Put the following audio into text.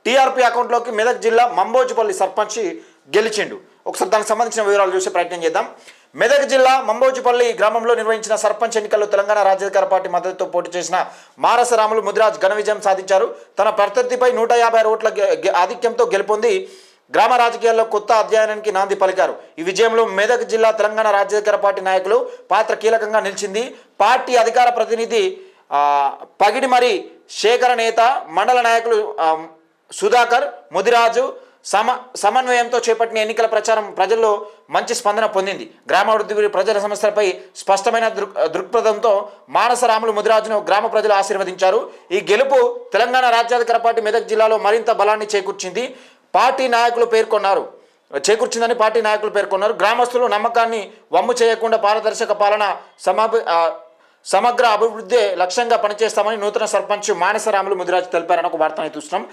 TRP అకౌంట్లోకి మెదక్ జిల్లా మంబోజుపల్లి సర్పంచ్ గెలిచిండు. ఒకసారి దానికి సంబంధించిన వివరాలు చూసే ప్రయత్నం చేద్దాం. మెదక్ జిల్లా మంబోజుపల్లి గ్రామంలో నిర్వహించిన సర్పంచ్ ఎన్నికల్లో తెలంగాణ రాజ్యాధికార పార్టీ మద్దతుతో పోటీ చేసిన మారసరాములు ముదిరాజ్ ఘన విజయం సాధించారు. తన ప్రత్యర్థిపై 156 ఓట్ల ఆధిక్యంతో గెలుపొంది గ్రామ రాజకీయాల్లో కొత్త అధ్యయనానికి నాంది పలికారు. ఈ విజయంలో మెదక్ జిల్లా తెలంగాణ రాజ్యాధికార పార్టీ నాయకులు పాత్ర కీలకంగా నిలిచింది. పార్టీ అధికార ప్రతినిధి పగిడిమరి శేఖర నేత, మండల నాయకులు సుధాకర్, ముదిరాజు సమన్వయంతో చేపట్టిన ఎన్నికల ప్రచారం ప్రజల్లో మంచి స్పందన పొందింది. గ్రామాభివృద్ధి, ప్రజల సమస్యలపై స్పష్టమైన దృక్పథంతో మానసరాములు ముదిరాజును గ్రామ ప్రజలు ఆశీర్వదించారు. ఈ గెలుపు తెలంగాణ రాజ్యాధికార పార్టీ మెదక్ జిల్లాలో మరింత బలాన్ని చేకూర్చిందని పార్టీ నాయకులు పేర్కొన్నారు. గ్రామస్తులు నమ్మకాన్ని వమ్ము చేయకుండా పారదర్శక పాలన, సమగ్ర అభివృద్ధి లక్ష్యంగా పనిచేస్తామని నూతన సర్పంచ్ మానసరాములు ముదిరాజు తెలిపారని ఒక వార్తను చూస్తున్నాం.